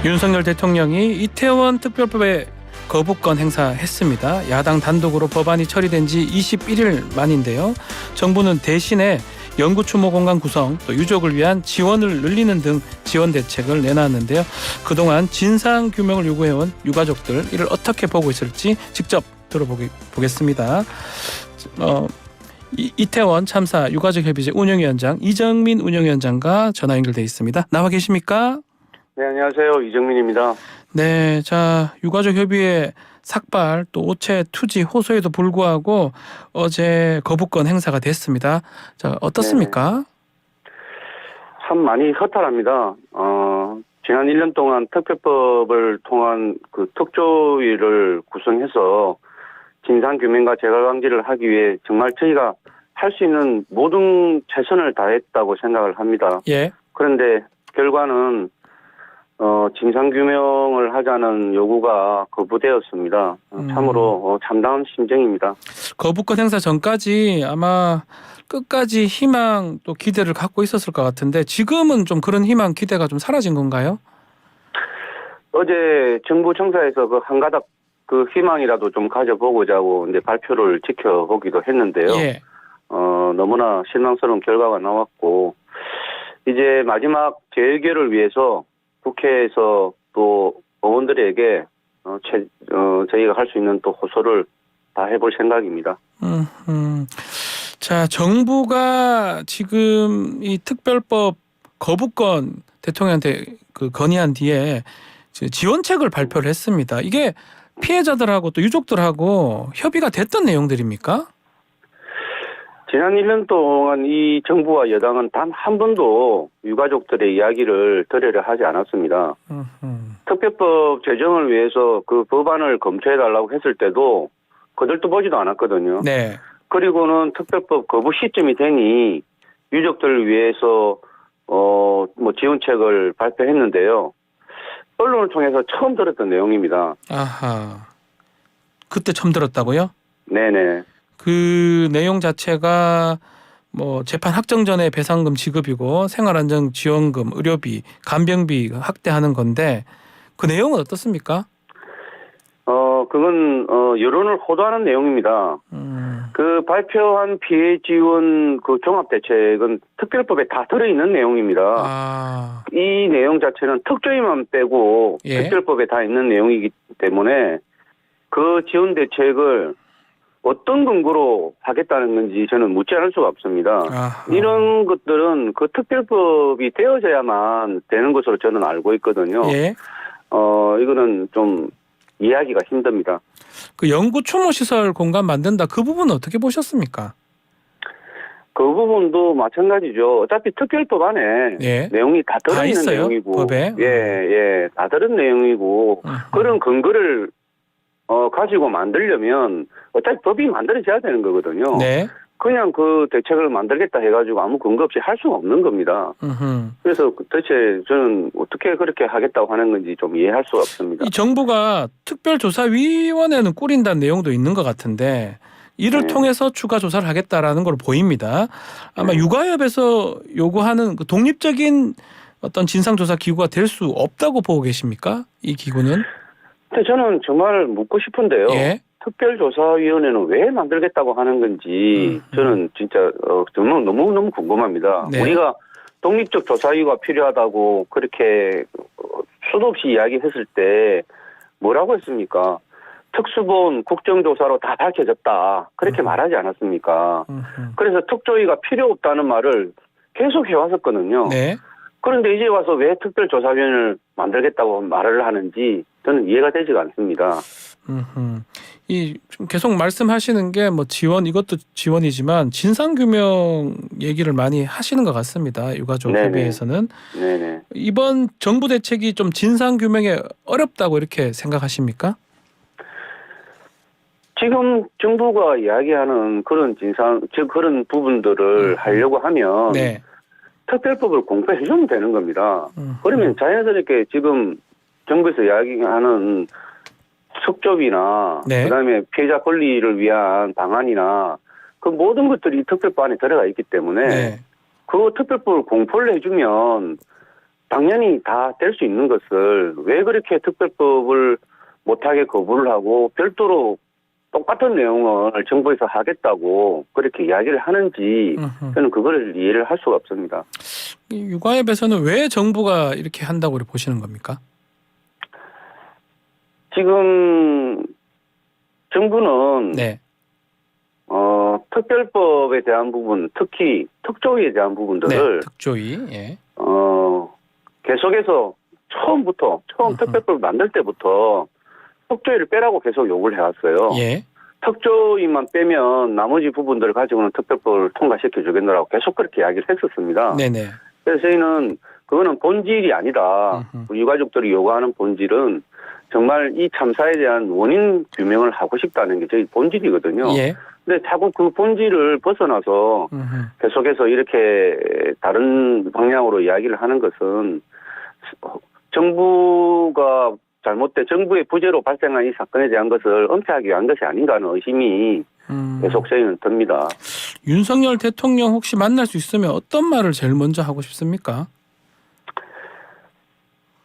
윤석열 대통령이 이태원 특별법에 거부권 행사했습니다. 야당 단독으로 법안이 처리된 지 21일 만인데요. 정부는 대신에 연구추모 공간 구성, 또 유족을 위한 지원을 늘리는 등 지원 대책을 내놨는데요. 그동안 진상규명을 요구해온 유가족들 이를 어떻게 보고 있을지 직접 들어보겠습니다. 이태원 참사 유가족협의체 운영위원장 이정민 운영위원장과 전화 연결돼 있습니다. 나와 계십니까? 네, 안녕하세요. 이정민입니다. 네, 자 유가족협의회 삭발 또 오체 투지 호소에도 불구하고 어제 거부권 행사가 됐습니다. 자 어떻습니까? 네네. 참 많이 허탈합니다. 지난 1년 동안 특별법을 통한 그 특조위를 구성해서 진상규명과 재갈방지를 하기 위해 정말 저희가 할 수 있는 모든 최선을 다했다고 생각을 합니다. 예. 그런데 결과는 진상규명을 하자는 요구가 거부되었습니다. 참으로 참담한 심정입니다. 거부권 행사 전까지 아마 끝까지 희망 또 기대를 갖고 있었을 것 같은데 지금은 좀 그런 희망 기대가 좀 사라진 건가요? 어제 정부 청사에서 그 한 가닥 그 희망이라도 좀 가져보고자고 이제 발표를 지켜보기도 했는데요. 예. 너무나 실망스러운 결과가 나왔고 이제 마지막 재해결을 위해서 국회에서 또 의원들에게 저희가 할 수 있는 또 호소를 다 해볼 생각입니다. 자, 정부가 지금 이 특별법 거부권 대통령한테 그 건의한 뒤에 지원책을 발표를 했습니다. 이게 피해자들하고 또 유족들하고 협의가 됐던 내용들입니까? 지난 1년 동안 이 정부와 여당은 단 한 번도 유가족들의 이야기를 들으려 하지 않았습니다. 특별법 제정을 위해서 그 법안을 검토해달라고 했을 때도 거들떠 보지도 않았거든요. 네. 그리고는 특별법 거부 시점이 되니 유족들을 위해서 뭐 지원책을 발표했는데요. 언론을 통해서 처음 들었던 내용입니다. 아하. 그때 처음 들었다고요? 네네. 그 내용 자체가 뭐 재판 확정 전에 배상금 지급이고 생활안정지원금, 의료비, 간병비 확대하는 건데 그 내용은 어떻습니까? 그건 여론을 호도하는 내용입니다. 그 발표한 피해 지원 그 종합 대책은 특별법에 다 들어있는 내용입니다. 이 내용 자체는 특조위만 빼고 예. 특별법에 다 있는 내용이기 때문에 그 지원 대책을 어떤 근거로 하겠다는 건지 저는 묻지 않을 수가 없습니다. 아하. 이런 것들은 그 특별법이 되어져야만 되는 것으로 저는 알고 있거든요. 예. 이거는 좀 이해하기가 힘듭니다. 그 연구 추모 시설 공간 만든다 그 부분은 어떻게 보셨습니까? 그 부분도 마찬가지죠. 어차피 특별법 안에 예. 내용이 다 들어있는 있어요? 내용이고, 법에? 예, 다 들은 내용이고 그런 근거를 가지고 만들려면 어차피 법이 만들어져야 되는 거거든요. 네. 그냥 그 대책을 만들겠다 해가지고 아무 근거 없이 할 수가 없는 겁니다. 그래서 도대체 저는 어떻게 그렇게 하겠다고 하는 건지 좀 이해할 수가 없습니다. 이 정부가 특별조사위원회는 꾸린다는 내용도 있는 것 같은데 이를 네. 통해서 추가 조사를 하겠다라는 걸 보입니다. 아마 네. 유가협에서 요구하는 그 독립적인 어떤 진상조사 기구가 될 수 없다고 보고 계십니까? 이 기구는? 근데 저는 정말 묻고 싶은데요. 예. 특별조사위원회는 왜 만들겠다고 하는 건지 저는 진짜 너무 궁금합니다. 네. 우리가 독립적 조사위가 필요하다고 그렇게 수도 없이 이야기했을 때 뭐라고 했습니까? 특수본 국정조사로 다 밝혀졌다. 그렇게 말하지 않았습니까? 그래서 특조위가 필요 없다는 말을 계속 해왔었거든요. 네. 그런데 이제 와서 왜 특별조사위원회를 만들겠다고 말을 하는지 저는 이해가 되지가 않습니다. 이 계속 말씀하시는 게 뭐 지원 이것도 지원이지만 진상규명 얘기를 많이 하시는 것 같습니다. 유가족협의회에서는. 네네. 이번 정부 대책이 좀 진상규명에 어렵다고 이렇게 생각하십니까? 지금 정부가 이야기하는 그런 그런 부분들을 하려고 하면 네. 특별법을 공표해주면 되는 겁니다. 그러면 자연스럽게 지금 정부에서 이야기하는 특조위나 네. 그다음에 피해자 권리를 위한 방안이나 그 모든 것들이 특별법 안에 들어가 있기 때문에 네. 그 특별법을 공포를 해주면 당연히 다 될 수 있는 것을 왜 그렇게 특별법을 못하게 거부를 하고 별도로 똑같은 내용을 정부에서 하겠다고 그렇게 이야기를 하는지 저는 그걸 이해를 할 수가 없습니다. 이 육아협에서는 왜 정부가 이렇게 한다고 보시는 겁니까? 지금 정부는 네. 특별법에 대한 부분, 특히 특조위에 대한 네. 부분들을 특조위. 예. 계속해서 처음 특별법을 만들 때부터 특조위를 빼라고 계속 요구를 해왔어요. 예. 특조위만 빼면 나머지 부분들을 가지고는 특별법을 통과시켜 주겠노라고 계속 그렇게 이야기를 했었습니다. 네네. 그래서 저희는 그거는 본질이 아니다. 우리 유가족들이 요구하는 본질은 정말 이 참사에 대한 원인 규명을 하고 싶다는 게 저희 본질이거든요. 예. 근데 자꾸 그 본질을 벗어나서 계속해서 이렇게 다른 방향으로 이야기를 하는 것은 정부가 정부의 부재로 발생한 이 사건에 대한 것을 은폐하기 위한 것이 아닌가 하는 의심이 계속 저희는 듭니다. 윤석열 대통령 혹시 만날 수 있으면 어떤 말을 제일 먼저 하고 싶습니까?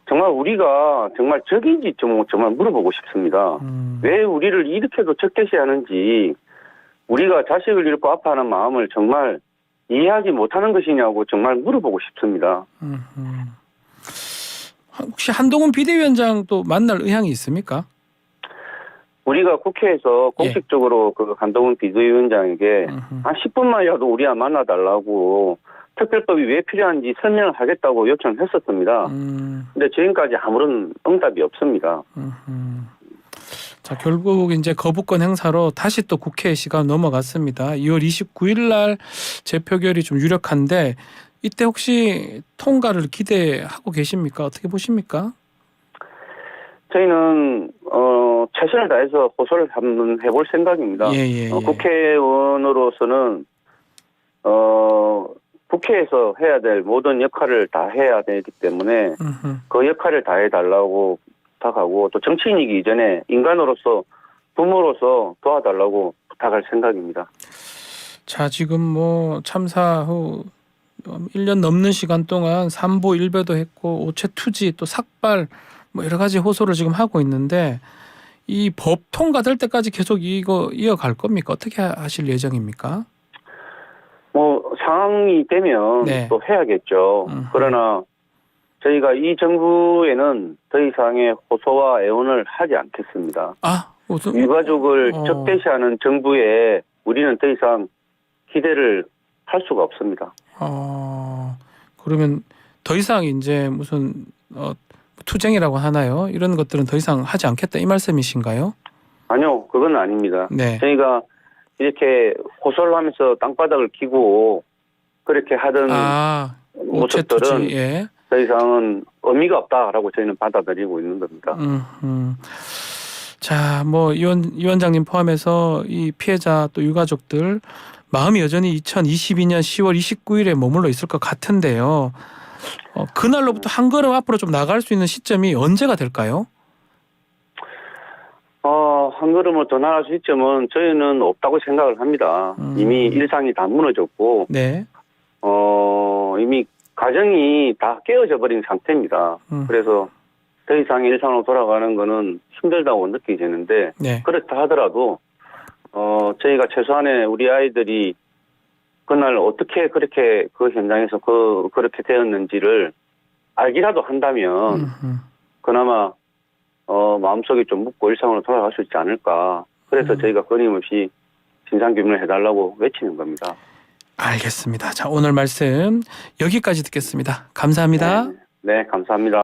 정말 우리가 정말 적인지 정말 물어보고 싶습니다. 왜 우리를 이렇게도 적대시하는지, 우리가 자식을 잃고 아파하는 마음을 정말 이해하지 못하는 것이냐고 정말 물어보고 싶습니다. 혹시 한동훈 비대위원장도 만날 의향이 있습니까? 우리가 국회에서 공식적으로 그 한동훈 비대위원장에게 한 10분만이라도 우리와 만나달라고 특별법이 왜 필요한지 설명을 하겠다고 요청을 했었습니다. 근데 지금까지 아무런 응답이 없습니다. 자, 결국 이제 거부권 행사로 다시 또 국회 시간 넘어갔습니다. 2월 29일 날 재표결이 좀 유력한데 이때 혹시 통과를 기대하고 계십니까? 어떻게 보십니까? 저희는 최선을 다해서 호소를 한번 해볼 생각입니다. 예. 국회의원으로서는 국회에서 해야 될 모든 역할을 다 해야 되기 때문에 그 역할을 다 해달라고 부탁하고, 또 정치인이기 이전에 인간으로서 부모로서 도와달라고 부탁할 생각입니다. 자, 지금 뭐 참사 후 1년 넘는 시간 동안 삼보 일배도 했고 오체 투지 또 삭발 뭐 여러 가지 호소를 지금 하고 있는데 이 법 통과될 때까지 계속 이거 이어갈 겁니까? 어떻게 하실 예정입니까? 뭐 상황이 되면 또 해야겠죠. 그러나 저희가 이 정부에는 더 이상의 호소와 애원을 하지 않겠습니다. 유가족을 적대시하는 정부에 우리는 더 이상 기대를 할 수가 없습니다. 그러면 더 이상 이제 무슨 투쟁이라고 하나요? 이런 것들은 더 이상 하지 않겠다 이 말씀이신가요? 아니요, 그건 아닙니다. 네. 저희가 이렇게 호소를 하면서 땅바닥을 기고 그렇게 하던 모습들은 더 이상은 의미가 없다라고 저희는 받아들이고 있는 겁니다. 자, 뭐 위원장님 포함해서 이 피해자 또 유가족들 마음이 여전히 2022년 10월 29일에 머물러 있을 것 같은데요. 그날로부터 한 걸음 앞으로 좀 나갈 수 있는 시점이 언제가 될까요? 한 걸음을 더 나갈 수 있점은 저희는 없다고 생각을 합니다. 이미 일상이 다 무너졌고, 네. 이미 가정이 다 깨어져 버린 상태입니다. 그래서 더 이상 일상으로 돌아가는 거는 힘들다고 느껴지는데, 그렇다 하더라도 저희가 최소한의 우리 아이들이 그날 어떻게 그렇게 그 현장에서 그렇게 되었는지를 알기라도 한다면 그나마 마음속이 좀 묻고 일상으로 돌아갈 수 있지 않을까. 그래서 저희가 끊임없이 진상규명을 해달라고 외치는 겁니다. 알겠습니다. 자, 오늘 말씀 여기까지 듣겠습니다. 감사합니다. 네, 감사합니다.